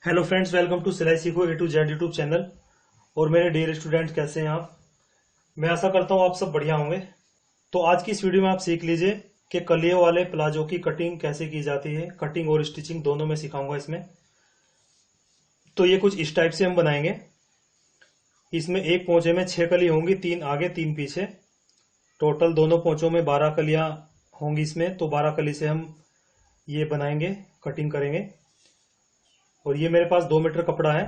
Hello friends, welcome to सिलाई सीखो A to Z YouTube channel. और मेरे डियर स्टूडेंट, कैसे हैं आप? मैं आशा करता हूं आप सब बढ़िया होंगे। तो आज की इस वीडियो में आप सीख लीजिए कि कलियों वाले प्लाजो की कटिंग कैसे की जाती है। कटिंग और स्टिचिंग दोनों में सिखाऊंगा इसमें। तो ये कुछ इस टाइप से हम बनाएंगे। इसमें एक पोंचे में 6 कली होंगी, 3 आगे 3 पीछे। टोटल दोनों पोंचों में 12 कलियां होंगी इसमें। तो 12 कली से हम ये बनाएंगे, कटिंग करेंगे। और ये मेरे पास 2 मीटर कपड़ा है।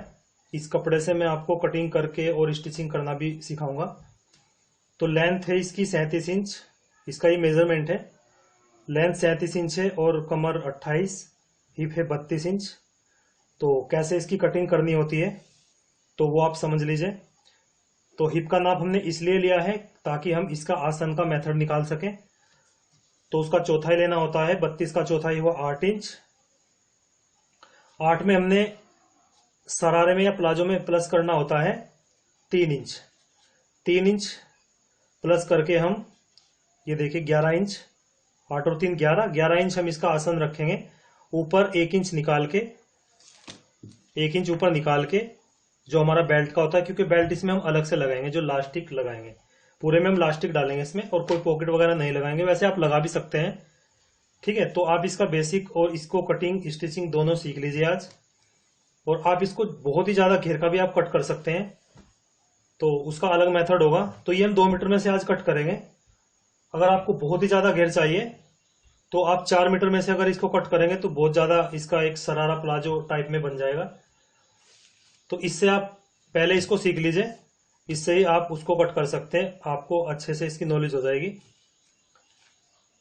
इस कपड़े से मैं आपको कटिंग करके और स्टिचिंग करना भी सिखाऊंगा। तो लेंथ है इसकी 37 इंच, इसका ये मेजरमेंट है। लेंथ 37 इंच है और कमर 28, हिप है 32 इंच। तो कैसे इसकी कटिंग करनी होती है तो वो आप समझ लीजिए। तो हिप का नाप हमने इसलिए लिया है ताकि हम इसका आसन का मेथड निकाल सकें। तो उसका चौथाई लेना होता है, 32 का चौथाई हुआ 8 इंच। 8 में हमने सरारे में या प्लाजो में प्लस करना होता है 3 इंच। 3 इंच प्लस करके हम ये देखिए 11 इंच। 8 और 3 11 इंच हम इसका आसन रखेंगे। ऊपर 1 इंच निकाल के, 1 इंच ऊपर निकाल के जो हमारा बेल्ट का होता है, क्योंकि बेल्ट इसमें हम अलग से लगाएंगे, जो लास्टिक लगाएंगे पूरे में हम लास्टिक डालेंगे इसमें, और कोई पॉकेट वगैरह नहीं लगाएंगे। वैसे आप लगा भी सकते हैं, ठीक है। तो आप इसका बेसिक और इसको कटिंग स्टिचिंग दोनों सीख लीजिए आज। और आप इसको बहुत ही ज्यादा घेर का भी आप कट कर सकते हैं, तो उसका अलग मेथड होगा। तो ये हम 2 मीटर में से आज कट करेंगे। अगर आपको बहुत ही ज्यादा घेर चाहिए तो आप 4 मीटर में से अगर इसको कट करेंगे तो बहुत ज्यादा इसका एक सरारा प्लाजो टाइप में बन जाएगा। तो इससे आप पहले इसको सीख लीजिए, इससे ही आप उसको कट कर सकते हैं, आपको अच्छे से इसकी नॉलेज हो जाएगी।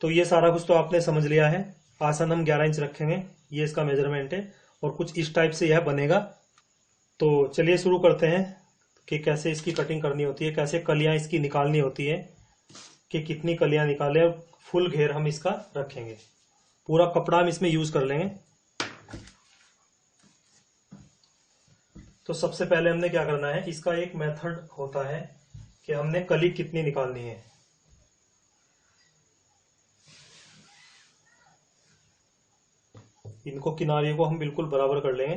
तो ये सारा कुछ तो आपने समझ लिया है। आसन हम 11 इंच रखेंगे, ये इसका मेजरमेंट है। और कुछ इस टाइप से यह बनेगा। तो चलिए शुरू करते हैं कि कैसे इसकी कटिंग करनी होती है, कैसे कलियां इसकी निकालनी होती है, कि कितनी कलियां निकालें। और फुल घेर हम इसका रखेंगे, पूरा कपड़ा हम इसमें यूज कर लेंगे। तो सबसे पहले हमने क्या करना है, इसका एक मेथड होता है कि हमने कली कितनी निकालनी है। इनको किनारियों को हम बिल्कुल बराबर कर लेंगे।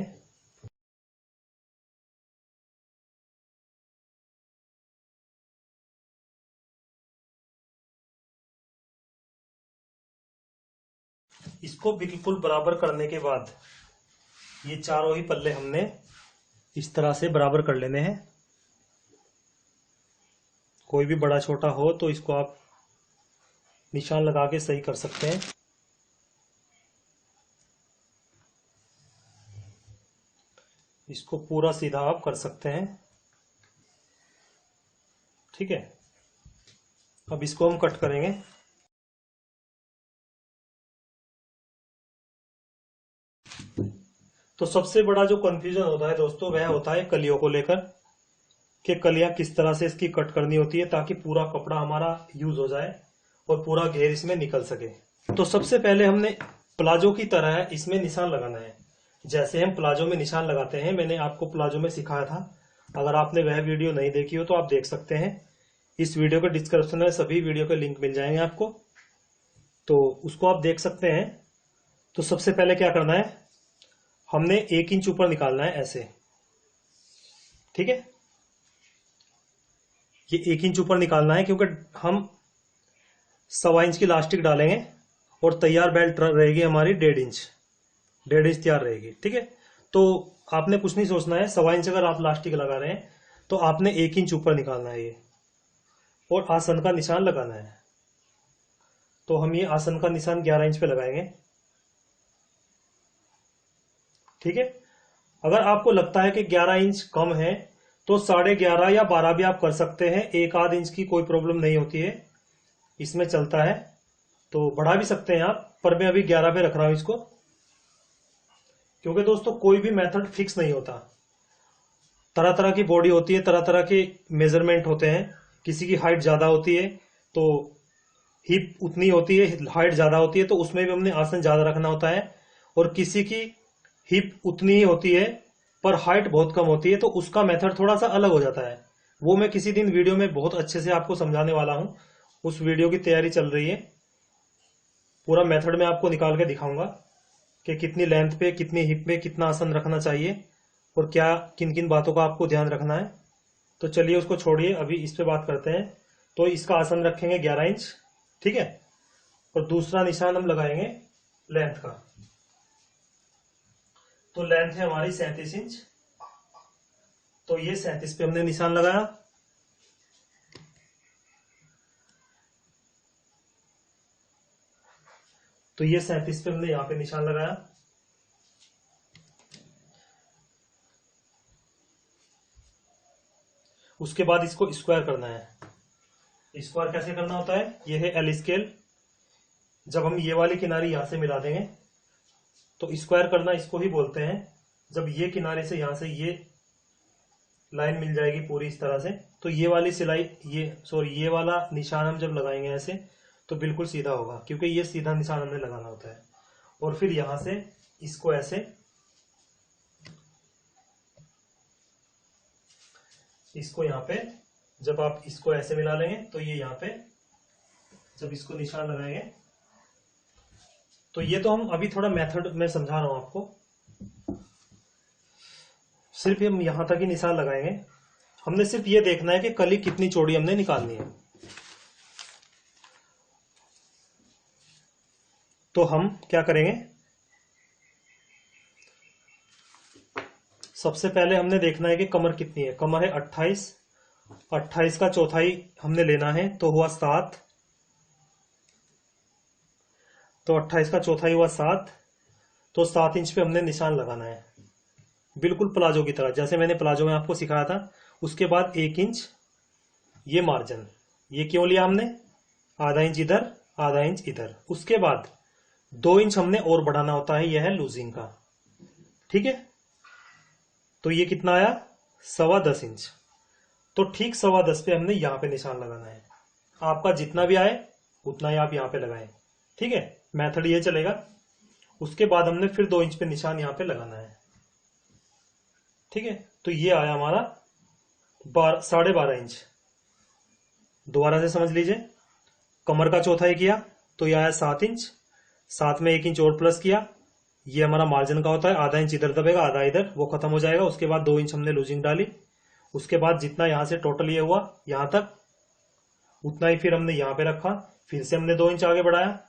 इसको बिल्कुल बराबर करने के बाद ये चारों ही पल्ले हमने इस तरह से बराबर कर लेने हैं। कोई भी बड़ा छोटा हो तो इसको आप निशान लगा के सही कर सकते हैं। इसको पूरा सीधा आप कर सकते हैं, ठीक है। अब इसको हम कट करेंगे। तो सबसे बड़ा जो कंफ्यूजन होता है दोस्तों, वह होता है कलियों को लेकर, कि कलियां किस तरह से इसकी कट करनी होती है ताकि पूरा कपड़ा हमारा यूज हो जाए और पूरा घेर इसमें निकल सके। तो सबसे पहले हमने प्लाजो की तरह इसमें निशान लगाना है। जैसे हम प्लाजो में निशान लगाते हैं, मैंने आपको प्लाजो में सिखाया था। अगर आपने वह वीडियो नहीं देखी हो तो आप देख सकते हैं। इस वीडियो के डिस्क्रिप्शन में सभी वीडियो के लिंक मिल जाएंगे आपको, तो उसको आप देख सकते हैं। तो सबसे पहले क्या करना है, हमने 1 इंच ऊपर निकालना है ऐसे, ठीक है। ये 1 इंच ऊपर निकालना है क्योंकि हम 1.25 इंच की लास्टिक डालेंगे और तैयार बेल्ट रहेगी हमारी 1.5 इंच। 1.5 इंच तैयार रहेगी, ठीक है। तो आपने कुछ नहीं सोचना है, 1.25 इंच अगर आप लास्टिक लगा रहे हैं तो आपने 1 इंच ऊपर निकालना है ये, और आसन का निशान लगाना है। तो हम ये आसन का निशान 11 इंच पे लगाएंगे, ठीक है। अगर आपको लगता है कि 11 इंच कम है तो 11.5 या 12 भी आप कर सकते हैं। 1 आध इंच की कोई प्रॉब्लम नहीं होती है, इसमें चलता है। तो बढ़ा भी सकते हैं आप, पर मैं अभी 11 पे रख रहा हूं इसको, क्योंकि दोस्तों कोई भी मेथड फिक्स नहीं होता। तरह तरह की बॉडी होती है, तरह तरह के मेजरमेंट होते हैं। किसी की हाइट ज्यादा होती है तो हिप उतनी होती है, हाइट ज्यादा होती है तो उसमें भी हमने आसन ज्यादा रखना होता है। और किसी की हिप उतनी ही होती है पर हाइट बहुत कम होती है, तो उसका मेथड थोड़ा सा अलग हो जाता है। वो मैं किसी दिन वीडियो में बहुत अच्छे से आपको समझाने वाला हूं। उस वीडियो की तैयारी चल रही है, पूरा मेथड मैं आपको निकाल के दिखाऊंगा। कि कितनी लेंथ पे, कितनी हिप पे कितना आसन रखना चाहिए और क्या किन किन बातों का आपको ध्यान रखना है। तो चलिए उसको छोड़िए, अभी इस पे बात करते हैं। तो इसका आसन रखेंगे 11 इंच, ठीक है। और दूसरा निशान हम लगाएंगे लेंथ का। तो लेंथ है हमारी 37 इंच। तो ये 37 पे हमने निशान लगाया। तो ये 37 पे हमने यहां पे निशान लगाया। उसके बाद इसको स्क्वायर करना है। स्क्वायर कैसे करना होता है, ये है एल स्केल। जब हम ये वाली किनारी यहां से मिला देंगे तो स्क्वायर करना इसको ही बोलते हैं। जब ये किनारे से यहां से ये लाइन मिल जाएगी पूरी इस तरह से, तो ये वाली सिलाई, ये वाला निशान हम जब लगाएंगे ऐसे तो बिल्कुल सीधा होगा, क्योंकि ये सीधा निशान हमने लगाना होता है। और फिर यहां से इसको ऐसे, इसको यहां पे जब आप इसको ऐसे मिला लेंगे तो ये यहां पे जब इसको निशान लगाएंगे, तो ये तो हम अभी थोड़ा मेथड में समझा रहा हूं आपको। सिर्फ हम यहां तक ही निशान लगाएंगे। हमने सिर्फ ये देखना है कि कली कितनी चौड़ी हमने निकालनी है। तो हम क्या करेंगे, सबसे पहले हमने देखना है कि कमर कितनी है। कमर है 28। 28 का चौथाई हमने लेना है, तो हुआ 7। तो 28 का चौथाई हुआ 7। तो 7 इंच पे हमने निशान लगाना है, बिल्कुल प्लाजो की तरह, जैसे मैंने प्लाजो में आपको सिखाया था। उसके बाद 1 इंच ये मार्जिन। ये क्यों लिया हमने, आधा इंच इधर आधा इंच इधर। उसके बाद 2 इंच हमने और बढ़ाना होता है, यह है लूजिंग का, ठीक है। तो ये कितना आया, 10.25 इंच। तो ठीक 10.25 पे हमने यहां पे निशान लगाना है। आपका जितना भी आए उतना ही आप यहां पे लगाएं, ठीक है। मेथड ये चलेगा। उसके बाद हमने फिर 2 इंच पे निशान यहां पे लगाना है, ठीक है। तो ये आया हमारा 12.5 इंच। दोबारा से समझ लीजिए, कमर का चौथाई किया तो यह आया 7 इंच। 7 में 1 इंच और प्लस किया, ये हमारा मार्जिन का होता है। आधा इंच इधर दबेगा आधा इधर, वो खत्म हो जाएगा। उसके बाद 2 इंच हमने लूजिंग डाली। उसके बाद जितना यहां से टोटल ये हुआ यहां तक, उतना ही फिर हमने यहां पे रखा। फिर से हमने 2 इंच आगे बढ़ाया।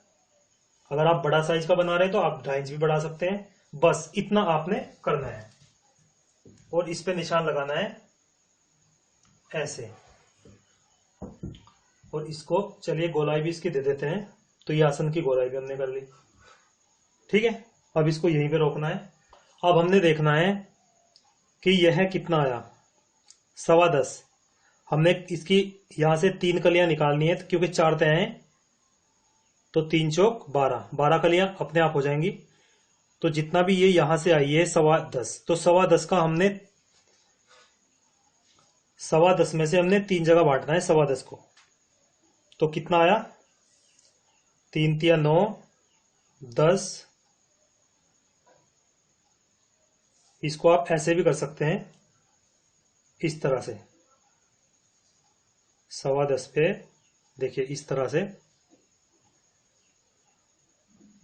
अगर आप बड़ा साइज का बना रहे हैं तो आप 2.5 इंच भी बढ़ा सकते हैं। बस इतना आपने करना है और इस पे निशान लगाना है ऐसे। और इसको चलिए गोलाई भी इसकी दे देते हैं। तो ये आसन की गोलाई भी हमने कर ली, ठीक है। अब इसको यहीं पे रोकना है। अब हमने देखना है कि यह कितना आया, 10.25। हमने इसकी यहां से 3 कलियां निकालनी है, क्योंकि 4 तय हैं। तो 3 चौक 12, 12 कलियां अपने आप हो जाएंगी। तो जितना भी ये यहां से आई है 10.25, तो 10.25 का हमने 10.25 में से हमने 3 जगह बांटना है 10.25 को। तो कितना आया, 3 तिया 9, 10। इसको आप ऐसे भी कर सकते हैं, इस तरह से 10.25 पे देखिए, इस तरह से,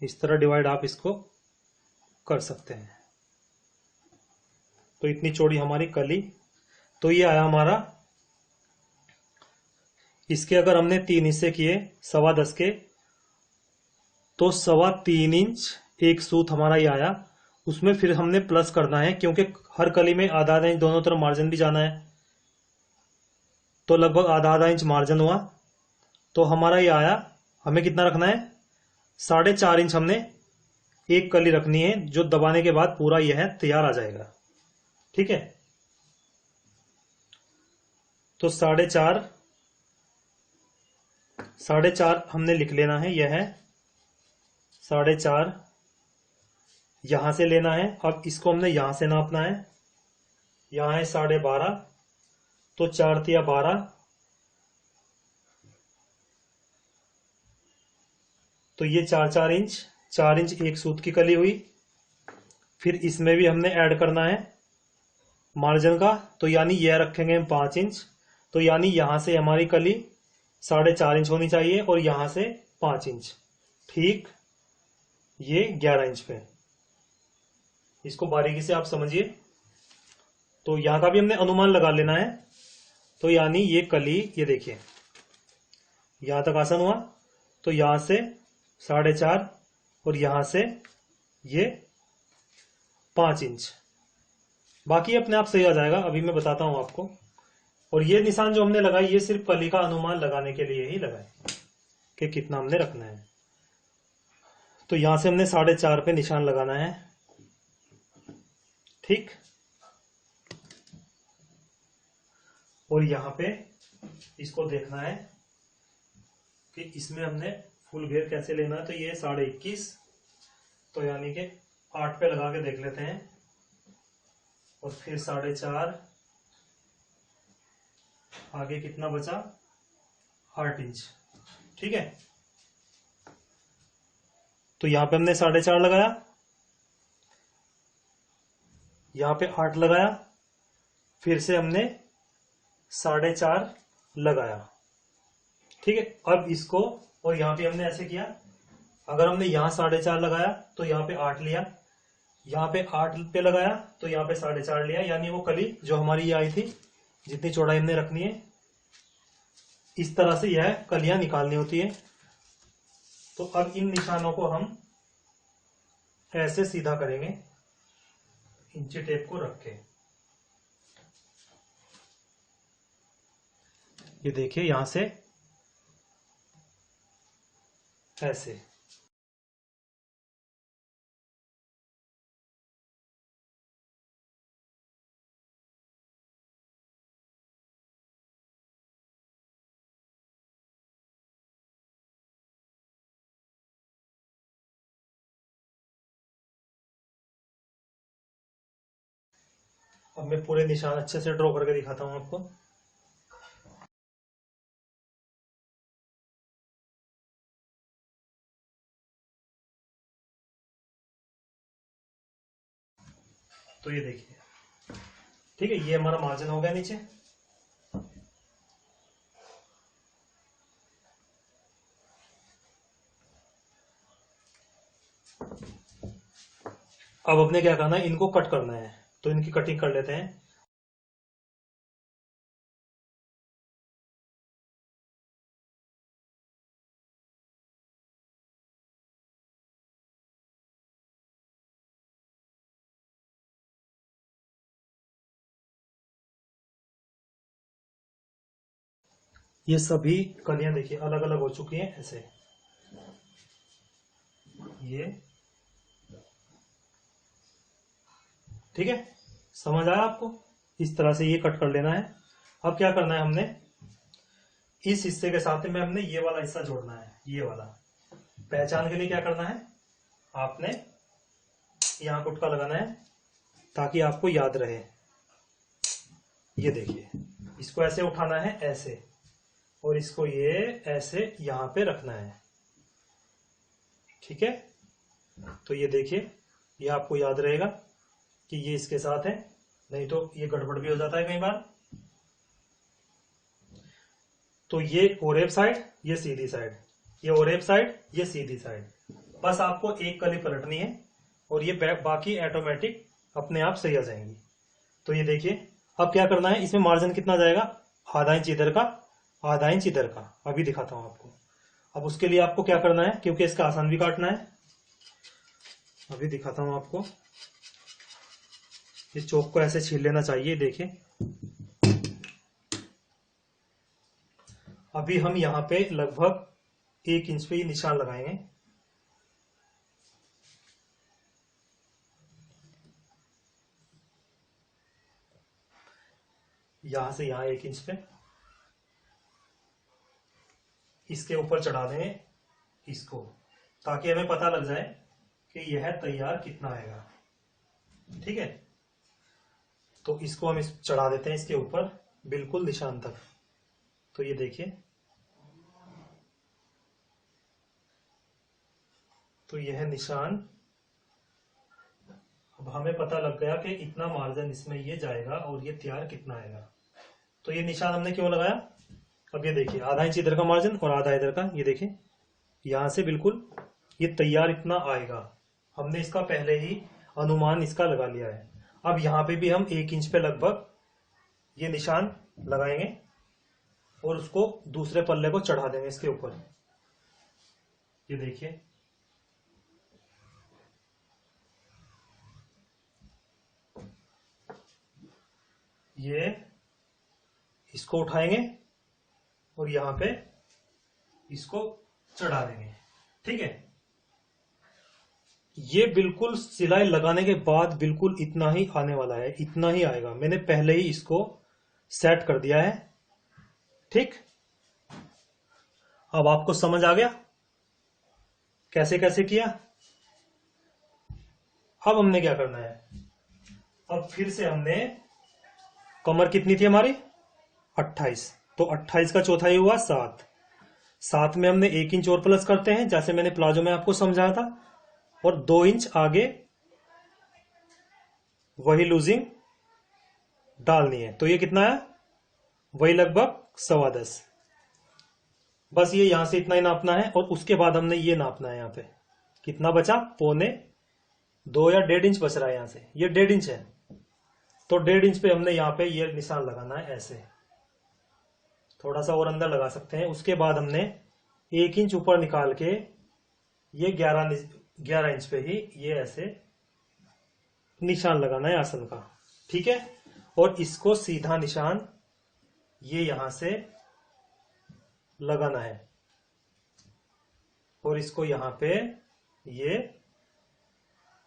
इस तरह डिवाइड आप इसको कर सकते हैं। तो इतनी चौड़ी हमारी कली। तो ये आया हमारा, इसके अगर हमने 3 हिस्से किए 10.25 के, तो 3.25 इंच एक सूत हमारा ये आया। उसमें फिर हमने प्लस करना है, क्योंकि हर कली में आधा आधा इंच दोनों तरफ मार्जिन भी जाना है। तो लगभग आधा आधा इंच मार्जिन हुआ। तो हमारा ये आया, हमें कितना रखना है, 4.5 इंच हमने एक कली रखनी है, जो दबाने के बाद पूरा यह तैयार आ जाएगा, ठीक है। तो 4.5 हमने लिख लेना है। यह है 4.5 यहां से लेना है। अब इसको हमने यहां से नापना है। यहां है 12.5, तो 4 तिया 12। तो ये 4 इंच, 4 इंच एक सूत की कली हुई। फिर इसमें भी हमने ऐड करना है मार्जिन का, तो यानी यह रखेंगे हम 5 इंच। तो यानी यहां से हमारी कली 4.5 इंच होनी चाहिए और यहां से 5 इंच, ठीक ये 11 इंच पे। इसको बारीकी से आप समझिए। तो यहां का भी हमने अनुमान लगा लेना है। तो यानी ये कली, ये देखिए यहां तक आसन हुआ, तो यहां से 4.5 और यहां से ये 5 इंच, बाकी अपने आप सही आ जाएगा। अभी मैं बताता हूं आपको। और ये निशान जो हमने लगाई, ये सिर्फ कली का अनुमान लगाने के लिए ही लगाए कि कितना हमने रखना है। तो यहां से हमने 4.5 पे निशान लगाना है, ठीक। और यहां पे इसको देखना है कि इसमें हमने फुल घेर कैसे लेना है। तो ये 21.5, तो यानी कि 8 पे लगा के देख लेते हैं। और फिर 4.5, आगे कितना बचा, 8 इंच, ठीक है। तो यहां पे हमने 4.5 लगाया, यहां पे 8 लगाया, फिर से हमने 4.5 लगाया, ठीक है। अब इसको, और यहां पे हमने ऐसे किया, अगर हमने यहां 4.5 लगाया तो यहां पे 8 लिया, यहां पे 8 पे लगाया तो यहां पे 4.5 लिया, यानी वो कली जो हमारी ये आई थी, जितनी चौड़ाई हमने रखनी है, इस तरह से यह कलियां निकालनी होती है। तो अब इन निशानों को हम ऐसे सीधा करेंगे, इंची टेप को रख के। ये देखिए यहां से ऐसे, अब मैं पूरे निशान अच्छे से ड्रॉ करके दिखाता हूं आपको। तो ये देखिए, ठीक है, ये हमारा मार्जिन हो गया नीचे। अब अपने क्या करना है, इनको कट करना है, तो इनकी कटिंग कर लेते हैं। ये सभी कलियां देखिए अलग अलग हो चुकी हैं, ऐसे ये, ठीक है। समझ आया आपको? इस तरह से ये कट कर लेना है। अब क्या करना है, हमने इस हिस्से के साथ में हमने ये वाला हिस्सा जोड़ना है, ये वाला। पहचान के लिए क्या करना है, आपने यहां गुटका लगाना है ताकि आपको याद रहे। ये देखिए, इसको ऐसे उठाना है, ऐसे, और इसको ये ऐसे यहां पे रखना है, ठीक है। तो ये देखिए, ये आपको याद रहेगा कि ये इसके साथ है, नहीं तो ये गड़बड़ भी हो जाता है कई बार। तो ये ओरेब साइड, ये सीधी साइड, ये ओरेब साइड, ये सीधी साइड। बस आपको एक कली पलटनी है और ये बाकी ऑटोमेटिक अपने आप सही आ जाएंगी। तो ये देखिए, अब क्या करना है, इसमें मार्जिन कितना जाएगा, आधा इंच इधर का, आधा इंच इधर का। अभी दिखाता हूं आपको। अब उसके लिए आपको क्या करना है, क्योंकि इसका आसान भी काटना है, अभी दिखाता हूं आपको। इस चौक को ऐसे छील लेना चाहिए, देखिए। अभी हम यहां पे लगभग 1 इंच पे ही निशान लगाएंगे। यहां से यहां 1 इंच पे, इसके ऊपर चढ़ा देंगे इसको, ताकि हमें पता लग जाए कि यह तैयार कितना आएगा, ठीक है। तो इसको हम चढ़ा देते हैं इसके ऊपर, बिल्कुल निशान तक। तो ये देखिए, तो यह निशान, अब हमें पता लग गया कि इतना मार्जिन इसमें ये जाएगा और ये तैयार कितना आएगा। तो ये निशान हमने क्यों लगाया, अब ये देखिए, आधा इंच इधर का मार्जिन और आधा इधर का। ये देखिए, यहां से बिल्कुल ये तैयार इतना आएगा। हमने इसका पहले ही अनुमान इसका लगा लिया है। अब यहाँ पे भी हम 1 इंच पे लगभग ये निशान लगाएंगे और उसको दूसरे पल्ले को चढ़ा देंगे इसके ऊपर। ये देखिए, ये इसको उठाएंगे और यहां पे इसको चढ़ा देंगे। ठीक है, ये बिल्कुल सिलाई लगाने के बाद बिल्कुल इतना ही आने वाला है, इतना ही आएगा। मैंने पहले ही इसको सेट कर दिया है। ठीक, अब आपको समझ आ गया कैसे कैसे किया। अब हमने क्या करना है, अब फिर से हमने कमर कितनी थी हमारी 28, तो 28 का चौथाई हुआ 7। 7 में हमने 1 इंच और प्लस करते हैं जैसे मैंने प्लाजो में आपको समझाया था, और 2 इंच आगे वही लूजिंग डालनी है। तो ये कितना है, वही लगभग 10.25। बस ये यहां से इतना ही नापना है और उसके बाद हमने ये नापना है। यहां पे कितना बचा, 1.25 या 1.5 इंच बच रहा है। यहां से ये 1.5 इंच है, तो 1.5 इंच पे हमने यहाँ पे ये निशान लगाना है। ऐसे थोड़ा सा और अंदर लगा सकते हैं। उसके बाद हमने 1 इंच ऊपर निकाल के ये 11 इंच पे ही ये ऐसे निशान लगाना है आसन का। ठीक है, और इसको सीधा निशान ये यहां से लगाना है और इसको यहां पे ये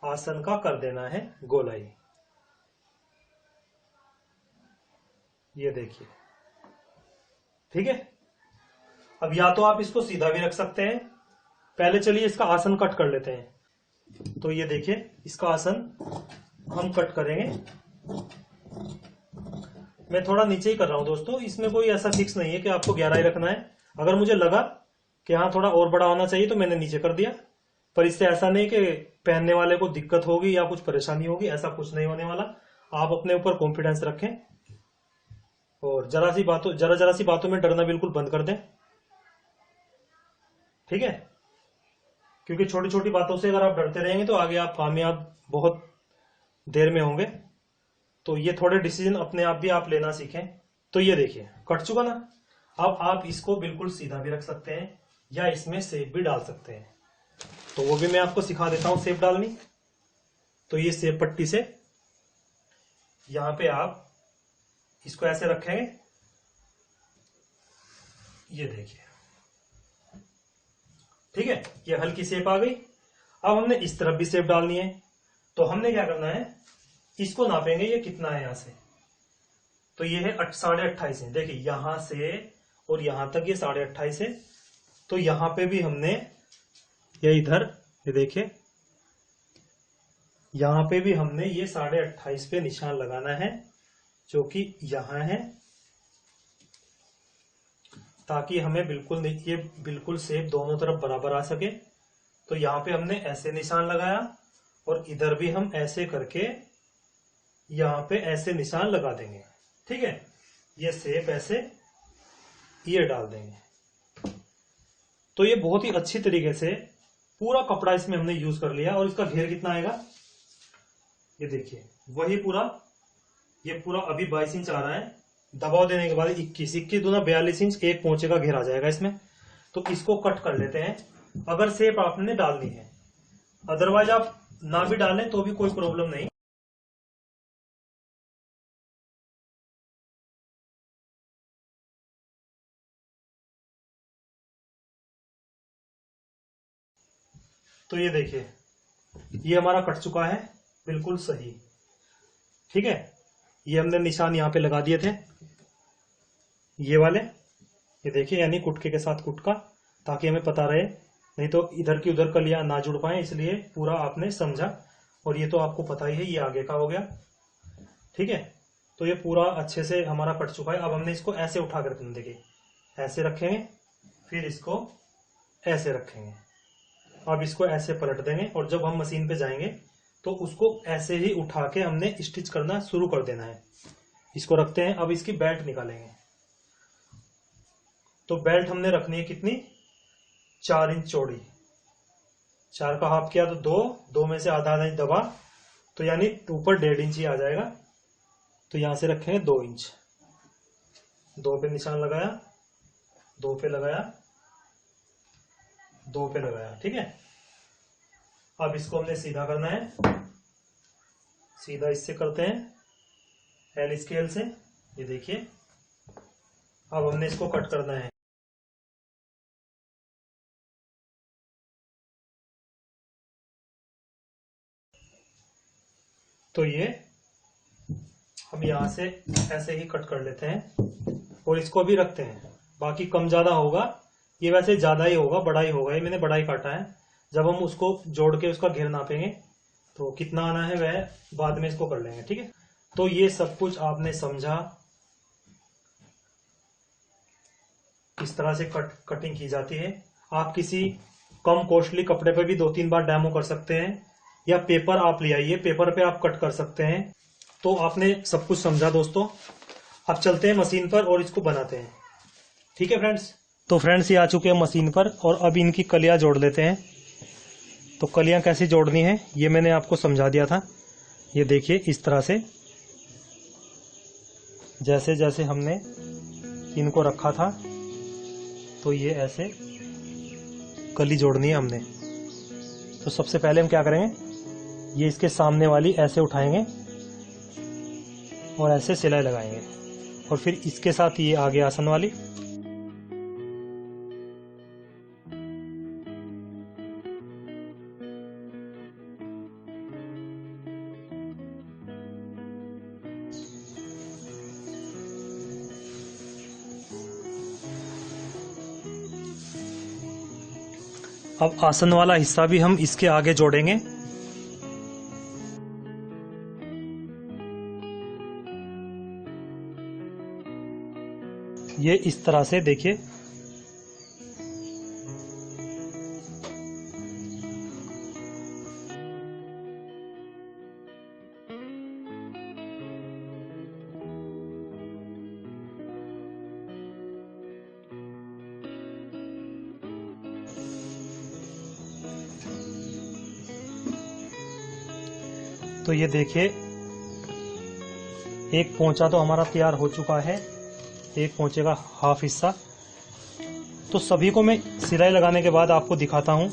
आसन का कर देना है गोलाई। ये देखिए, ठीक है। अब या तो आप इसको सीधा भी रख सकते हैं। पहले चलिए इसका आसन कट कर लेते हैं। तो ये देखिए, इसका आसन हम कट करेंगे। मैं थोड़ा नीचे ही कर रहा हूं दोस्तों, इसमें कोई ऐसा फिक्स नहीं है कि आपको 11 ही रखना है। अगर मुझे लगा कि हाँ थोड़ा और बड़ा होना चाहिए तो मैंने नीचे कर दिया, पर इससे ऐसा नहीं कि पहनने वाले को दिक्कत होगी या कुछ परेशानी होगी, ऐसा कुछ नहीं होने वाला। आप अपने ऊपर कॉन्फिडेंस रखें और जरा सी बातों में डरना बिल्कुल बंद कर दें। ठीक है, क्योंकि छोटी छोटी बातों से अगर आप डरते रहेंगे तो आगे आप कामयाब बहुत देर में होंगे। तो ये थोड़े डिसीजन अपने आप भी आप लेना सीखें। तो ये देखिए कट चुका ना। अब आप इसको बिल्कुल सीधा भी रख सकते हैं या इसमें सेप भी डाल सकते हैं, तो वो भी मैं आपको सिखा देता हूं सेप डालनी। तो ये सेप पट्टी से यहां पे आप इसको ऐसे रखेंगे। ये देखिए, ठीक है, ये हल्की सेप आ गई। अब हमने इस तरफ भी सेप डालनी है। तो हमने क्या करना है, इसको नापेंगे ये कितना है यहां से। तो ये है 28.5 है। देखिए यहां से और यहां तक ये 28.5 है। तो यहां पे भी हमने ये इधर, ये देखिए यहां पे भी हमने ये 28.5 पे निशान लगाना है, जो कि यहां है, ताकि हमें बिल्कुल ये बिल्कुल सेप दोनों तरफ बराबर आ सके। तो यहां पे हमने ऐसे निशान लगाया और इधर भी हम ऐसे करके यहां पे ऐसे निशान लगा देंगे। ठीक है, ये सेप ऐसे ये डाल देंगे। तो ये बहुत ही अच्छी तरीके से पूरा कपड़ा इसमें हमने यूज कर लिया। और इसका घेर कितना आएगा, ये देखिए वही पूरा, ये पूरा अभी 22 इंच आ रहा है। दबाव देने के बाद 21 दूना 42 इंच एक पोंचे का घेर आ जाएगा इसमें। तो इसको कट कर लेते हैं अगर सेप आपने डालनी है। अदरवाइज आप ना भी डालें तो भी कोई प्रॉब्लम नहीं। तो ये देखिए, ये हमारा कट चुका है बिल्कुल सही। ठीक है, ये हमने निशान यहां पे लगा दिए थे, ये वाले, ये देखिए, यानी कुटके के साथ कुटका, ताकि हमें पता रहे, नहीं तो इधर की उधर कलियां ना जुड़ पाए, इसलिए पूरा आपने समझा। और ये तो आपको पता ही है, ये आगे का हो गया। ठीक है, तो ये पूरा अच्छे से हमारा कट चुका है। अब हमने इसको ऐसे उठा कर रखना, देखिए ऐसे रखेंगे, फिर इसको ऐसे रखेंगे। अब इसको ऐसे पलट देंगे और जब हम मशीन पे जाएंगे तो उसको ऐसे ही उठा के हमने स्टिच करना शुरू कर देना है। इसको रखते हैं। अब इसकी बेल्ट निकालेंगे। तो बेल्ट हमने रखनी है कितनी, 4 इंच चौड़ी। 4 का हाफ किया तो 2 में से आधा इंच दबा तो यानी ऊपर 1.5 इंच ही आ जाएगा। तो यहां से रखेंगे 2 इंच, 2 पे निशान लगाया, 2 पे लगाया, 2 पे लगाया। ठीक है, अब इसको हमने सीधा करना है। सीधा इससे करते हैं एल स्केल से। ये देखिए, अब हमने इसको कट करना है। तो ये हम यहां से ऐसे ही कट कर लेते हैं और इसको भी रखते हैं। बाकी कम ज्यादा होगा, ये वैसे ज्यादा ही होगा, बड़ा ही होगा, ये मैंने बड़ा ही काटा है। जब हम उसको जोड़ के उसका घेर नापेंगे तो कितना आना है वह बाद में इसको कर लेंगे। ठीक है, तो ये सब कुछ आपने समझा, इस तरह से कटिंग की जाती है। आप किसी कम कॉस्टली कपड़े पे भी 2-3 बार डेमो कर सकते हैं, या पेपर आप ले आइए, पेपर पे आप कट कर सकते हैं। तो आपने सब कुछ समझा दोस्तों। अब चलते हैं मशीन पर और इसको बनाते हैं। ठीक है फ्रेंड्स, तो फ्रेंड्स ये आ चुके हैं मशीन पर और अब इनकी कलियां जोड़ लेते हैं। तो कलियां कैसे जोड़नी है ये मैंने आपको समझा दिया था। ये देखिए, इस तरह से जैसे जैसे हमने इनको रखा था तो ये ऐसे कली जोड़नी है हमने। तो सबसे पहले हम क्या करेंगे, ये इसके सामने वाली ऐसे उठाएंगे और ऐसे सिलाई लगाएंगे, और फिर इसके साथ ये आगे आसन वाली, अब आसन वाला हिस्सा भी हम इसके आगे जोड़ेंगे। ये इस तरह से देखिए, तो ये देखिए एक पोंचा तो हमारा तैयार हो चुका है, एक पोंचे का हाफ हिस्सा। तो सभी को मैं सिलाई लगाने के बाद आपको दिखाता हूँ,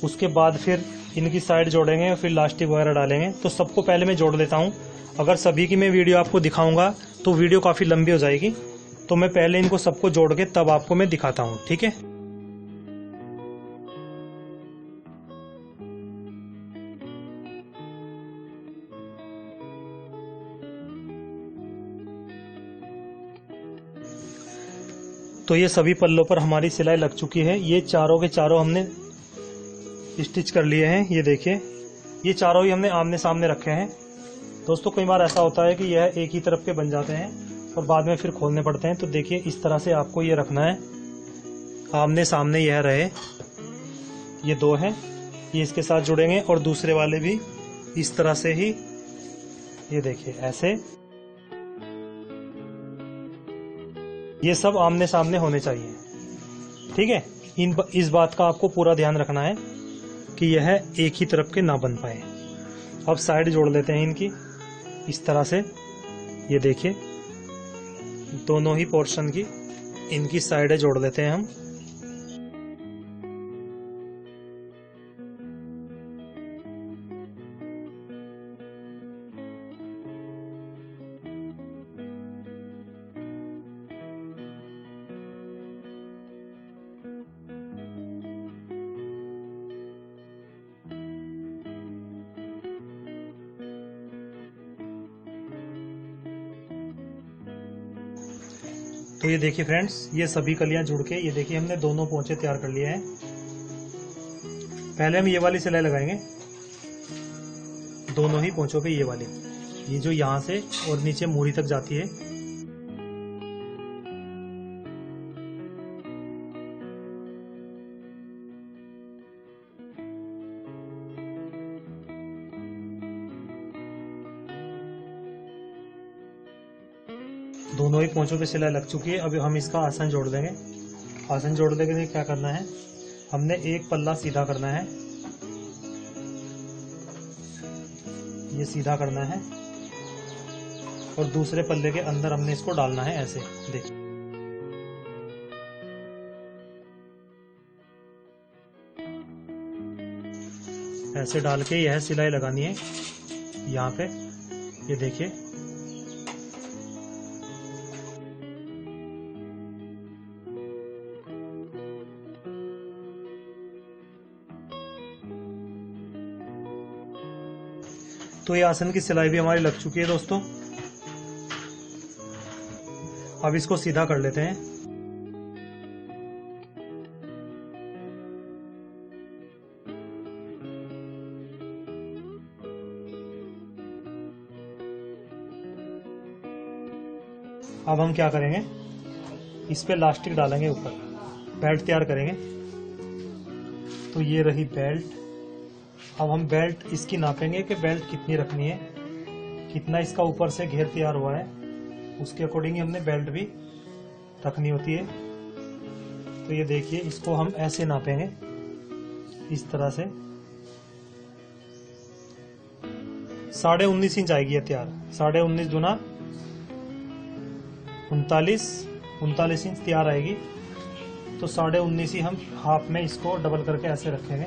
उसके बाद फिर इनकी साइड जोड़ेंगे और फिर लास्टिक वगैरह डालेंगे। तो सबको पहले मैं जोड़ लेता हूँ। अगर सभी की मैं वीडियो आपको दिखाऊंगा तो वीडियो काफ़ी लंबी हो जाएगी, तो मैं पहले इनको सबको जोड़ के तब आपको मैं दिखाता हूँ। ठीक है, तो ये सभी पल्लों पर हमारी सिलाई लग चुकी है। ये चारों के चारों हमने स्टिच कर लिए हैं। ये देखिए, ये चारों ही हमने आमने सामने रखे हैं। दोस्तों कई बार ऐसा होता है कि यह एक ही तरफ के बन जाते हैं और बाद में फिर खोलने पड़ते हैं। तो देखिए इस तरह से आपको ये रखना है, आमने सामने यह रहे। ये 2 हैं, ये इसके साथ जुड़ेंगे और दूसरे वाले भी इस तरह से ही, ये देखिए ऐसे, ये सब आमने सामने होने चाहिए। ठीक है, इस बात का आपको पूरा ध्यान रखना है कि यह एक ही तरफ के ना बन पाए। अब साइड जोड़ लेते हैं इनकी इस तरह से। ये देखिए दोनों ही पोर्शन की इनकी साइडें जोड़ लेते हैं हम। तो ये देखिए फ्रेंड्स, ये सभी कलियां जुड़ के, ये देखिए हमने दोनों पोंचे तैयार कर लिए हैं। पहले हम ये वाली सिलाई लगाएंगे दोनों ही पोंचों पे, ये वाली, ये जो यहां से और नीचे मूरी तक जाती है। दोनों ही पोंचों पे सिलाई लग चुकी है। अभी हम इसका आसन जोड़ देंगे। आसन जोड़ने के लिए क्या करना है, हमने एक पल्ला सीधा करना है ये सीधा करना है और दूसरे पल्ले के अंदर हमने इसको डालना है ऐसे। देखिए ऐसे डाल के यह सिलाई लगानी है यहाँ पे। ये देखिए तो ये आसन की सिलाई भी हमारी लग चुकी है दोस्तों। अब इसको सीधा कर लेते हैं। अब हम क्या करेंगे, इस पे इलास्टिक डालेंगे, ऊपर बेल्ट तैयार करेंगे। तो ये रही बेल्ट। अब हम बेल्ट इसकी नापेंगे कि बेल्ट कितनी रखनी है, कितना इसका ऊपर से घेर तैयार हुआ है, उसके अकॉर्डिंग ही हमने बेल्ट भी रखनी होती है। तो ये देखिए इसको हम ऐसे नापेंगे इस तरह से। 19.5 इंच आएगी ये तैयार। 19.5 दूना 39 इंच तैयार आएगी। तो 19.5 ही हम हाफ में इसको डबल करके ऐसे रखेंगे।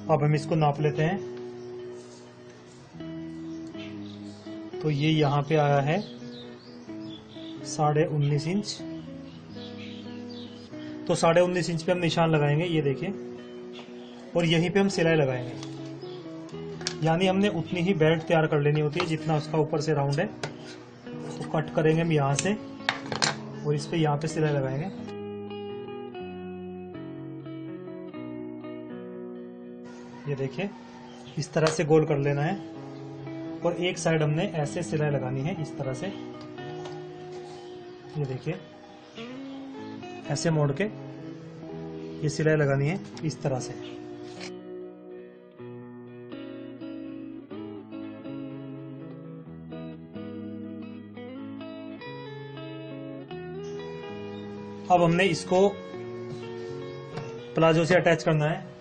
अब हम इसको नाप लेते हैं। तो ये यहाँ पे आया है 19.5 इंच। तो 19.5 इंच पे हम निशान लगाएंगे, ये देखिए, और यहीं पे हम सिलाई लगाएंगे। यानी हमने उतनी ही बेल्ट तैयार कर लेनी होती है जितना उसका ऊपर से राउंड है। तो कट करेंगे हम यहाँ से और इस पे यहाँ पे सिलाई लगाएंगे। ये देखिए इस तरह से गोल कर लेना है और एक साइड हमने ऐसे सिलाई लगानी है इस तरह से। ये देखिए ऐसे मोड़ के ये सिलाई लगानी है इस तरह से। अब हमने इसको प्लाजो से अटैच करना है।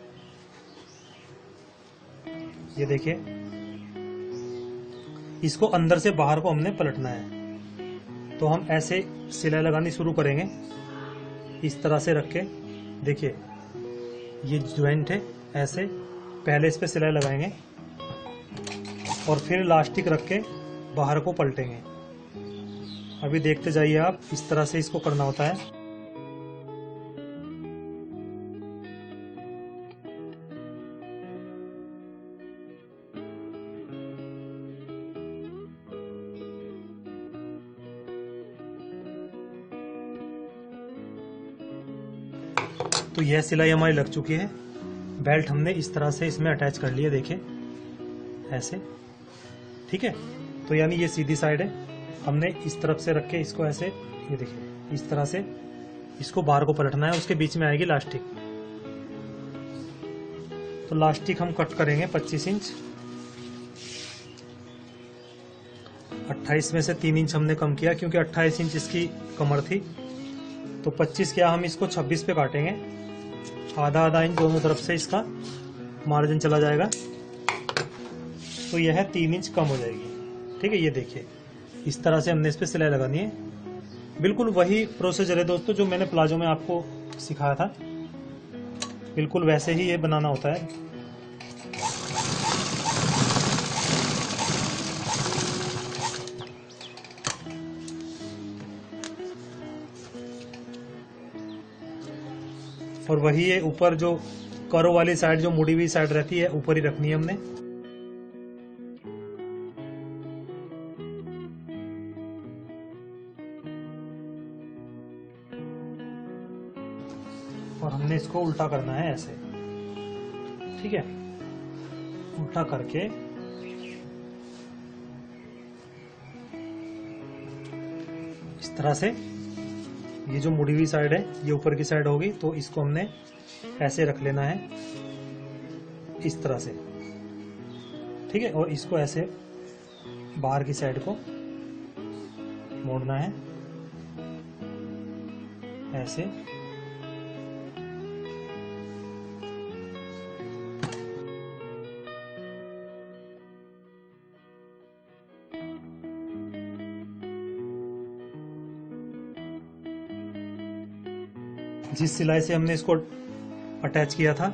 ये देखिए इसको अंदर से बाहर को हमने पलटना है। तो हम ऐसे सिलाई लगानी शुरू करेंगे इस तरह से रख के। देखिए ये ज्वाइंट है, ऐसे पहले इस पे सिलाई लगाएंगे और फिर इलास्टिक रख के बाहर को पलटेंगे। अभी देखते जाइए आप, इस तरह से इसको करना होता है। तो यह सिलाई हमारी लग चुकी है। बेल्ट हमने इस तरह से इसमें अटैच कर लिया, देखिए ऐसे, ठीक है। तो यानी ये सीधी साइड है, हमने इस तरफ से रख के इसको ऐसे, ये देखिए इस तरह से इसको बाहर को पलटना है। उसके बीच में आएगी लास्टिक। तो लास्टिक हम कट करेंगे 25 इंच। 28 में से 3 इंच हमने कम किया क्योंकि 28 इंच इसकी कमर थी। तो 25 क्या, हम इसको 26 पे काटेंगे। आधा इंच दोनों तरफ से इसका मार्जिन चला जाएगा। तो यह 3 इंच कम हो जाएगी, ठीक है। ये देखिए इस तरह से हमने इस पे सिलाई लगानी है। बिल्कुल वही प्रोसीजर है दोस्तों जो मैंने प्लाजो में आपको सिखाया था, बिल्कुल वैसे ही ये बनाना होता है। और वही है ऊपर जो करो वाली साइड, जो मुड़ी हुई साइड रहती है, ऊपर ही रखनी है हमने। और हमने इसको उल्टा करना है ऐसे, ठीक है। उल्टा करके इस तरह से, ये जो मुड़ी हुई साइड है ये ऊपर की साइड होगी, तो इसको हमने ऐसे रख लेना है इस तरह से, ठीक है। और इसको ऐसे बाहर की साइड को मोड़ना है ऐसे। जिस सिलाई से हमने इसको अटैच किया था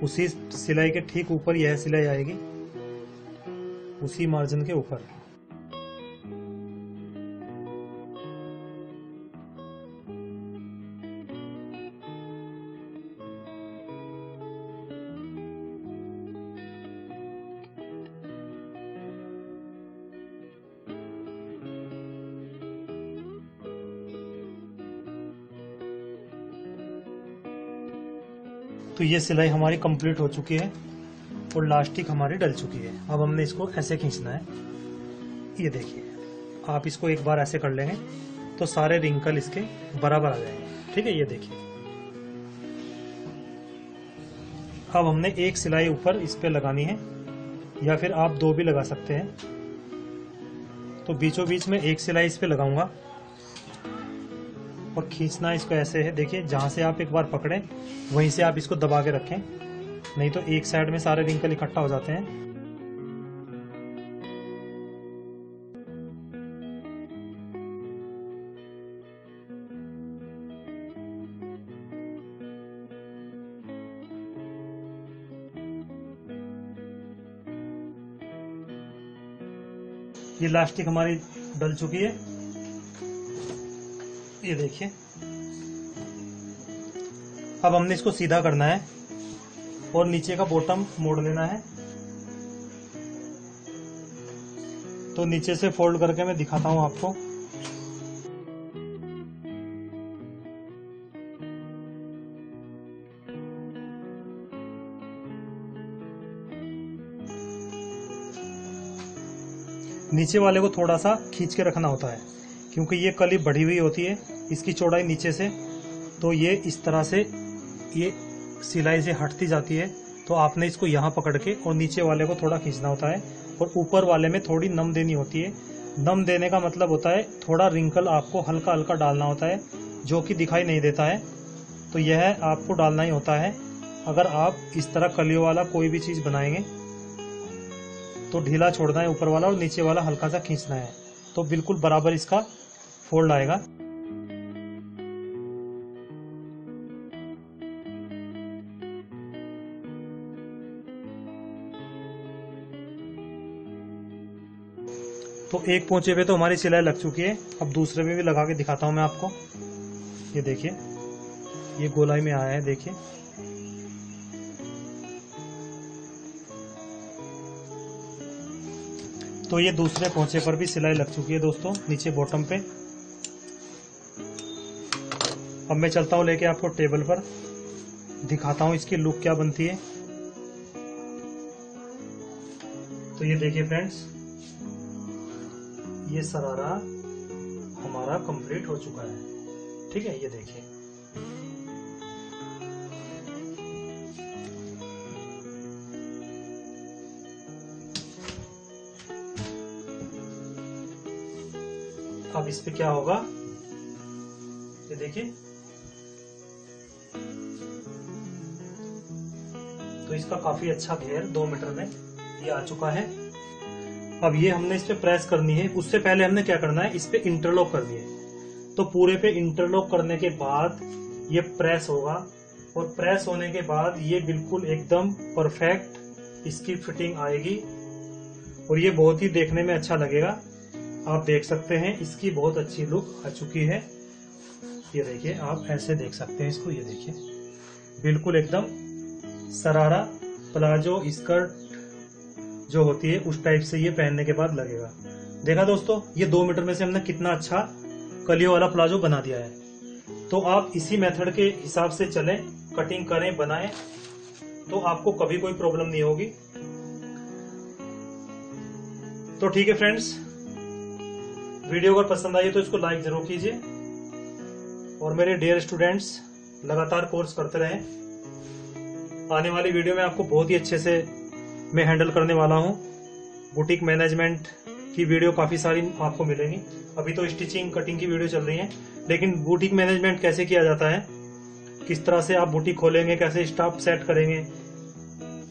उसी सिलाई के ठीक ऊपर यह सिलाई आएगी, उसी मार्जिन के ऊपर। तो ये सिलाई हमारी कंप्लीट हो चुकी है और लास्टिक हमारी डल चुकी है। अब हमने इसको ऐसे खींचना है। ये देखिए, आप इसको एक बार ऐसे कर लेंगे तो सारे रिंकल इसके बराबर आ जाएंगे। ठीक है, ये देखिए। अब हमने एक सिलाई ऊपर इस पे लगानी है, या फिर आप दो भी लगा सकते हैं। तो बीचों बीच में एक सिलाई इस पे लगाऊंगा और खींचना इसको ऐसे है। देखिए, जहां से आप एक बार पकड़े वहीं से आप इसको दबा के रखें, नहीं तो एक साइड में सारे रिंकल इकट्ठा हो जाते हैं। ये लास्टिक हमारी डल चुकी है, ये देखिए। अब हमने इसको सीधा करना है और नीचे का बॉटम मोड़ लेना है। तो नीचे से फोल्ड करके मैं दिखाता हूं आपको। नीचे वाले को थोड़ा सा खींच के रखना होता है, क्योंकि ये कली बढ़ी हुई होती है, इसकी चौड़ाई नीचे से, तो ये इस तरह से ये सिलाई से हटती जाती है। तो आपने इसको यहाँ पकड़ के और नीचे वाले को थोड़ा खींचना होता है और ऊपर वाले में थोड़ी नम देनी होती है। नम देने का मतलब होता है थोड़ा रिंकल आपको हल्का हल्का डालना होता है, जो कि दिखाई नहीं देता है। तो यह आपको डालना ही होता है। अगर आप इस तरह कलियों वाला कोई भी चीज बनाएंगे तो ढीला छोड़ना है ऊपर वाला और नीचे वाला हल्का सा खींचना है, तो बिल्कुल बराबर इसका फोल्ड आएगा। तो एक पोंचे पे तो हमारी सिलाई लग चुकी है। अब दूसरे पे भी लगा के दिखाता हूं मैं आपको। ये देखिए, ये गोलाई में आया है, देखिए। तो ये दूसरे पोंचे पर भी सिलाई लग चुकी है दोस्तों, नीचे बॉटम पे। अब मैं चलता हूं लेके आपको टेबल पर, दिखाता हूं इसकी लुक क्या बनती है। तो ये देखिए फ्रेंड्स, ये सरारा हमारा कंप्लीट हो चुका है। ठीक है, ये देखिए। अब इस पे क्या होगा, ये देखिए। तो इसका काफी अच्छा घेर 2 मीटर में ये आ चुका है। अब ये हमने इस पे प्रेस करनी है। उससे पहले हमने क्या करना है, इस पे इंटरलॉक करनी है। तो पूरे पे इंटरलॉक करने के बाद ये प्रेस होगा, और प्रेस होने के बाद ये बिल्कुल एकदम परफेक्ट इसकी फिटिंग आएगी और ये बहुत ही देखने में अच्छा लगेगा। आप देख सकते हैं इसकी बहुत अच्छी लुक आ चुकी है। ये देखिए, आप ऐसे देख सकते हैं इसको। ये देखिए, बिल्कुल एकदम सरारा प्लाजो स्कर्ट जो होती है उस टाइप से ये पहनने के बाद लगेगा। देखा दोस्तों, ये 2 मीटर में से हमने कितना अच्छा कलियों वाला प्लाजो बना दिया है। तो आप इसी मेथड के हिसाब से चलें, कटिंग करें, बनाएं, तो आपको कभी कोई प्रॉब्लम नहीं होगी। तो ठीक है फ्रेंड्स, वीडियो अगर पसंद आई तो इसको लाइक जरूर कीजिए, और मेरे डियर स्टूडेंट्स लगातार कोर्स करते रहें। आने वाली वीडियो में आपको बहुत ही अच्छे से मैं हैंडल करने वाला हूँ। बुटीक मैनेजमेंट की वीडियो काफ़ी सारी आपको मिलेंगी। अभी तो स्टिचिंग कटिंग की वीडियो चल रही है, लेकिन बुटीक मैनेजमेंट कैसे किया जाता है, किस तरह से आप बुटीक खोलेंगे, कैसे स्टाफ सेट करेंगे,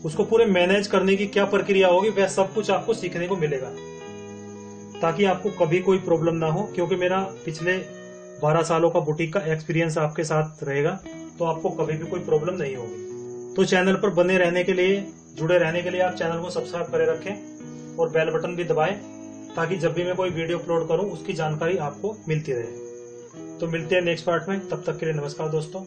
उसको पूरे मैनेज करने की क्या प्रक्रिया होगी, वह सब कुछ आपको सीखने को मिलेगा, ताकि आपको कभी कोई प्रॉब्लम ना हो। क्योंकि मेरा पिछले 12 सालों का बुटीक का एक्सपीरियंस आपके साथ रहेगा, तो आपको कभी भी कोई प्रॉब्लम नहीं होगी। तो चैनल पर बने रहने के लिए, जुड़े रहने के लिए आप चैनल को सब्सक्राइब करे रखें और बेल बटन भी दबाएं, ताकि जब भी मैं कोई वीडियो अपलोड करूं उसकी जानकारी आपको मिलती रहे। तो मिलते हैं नेक्स्ट पार्ट में, तब तक के लिए नमस्कार दोस्तों।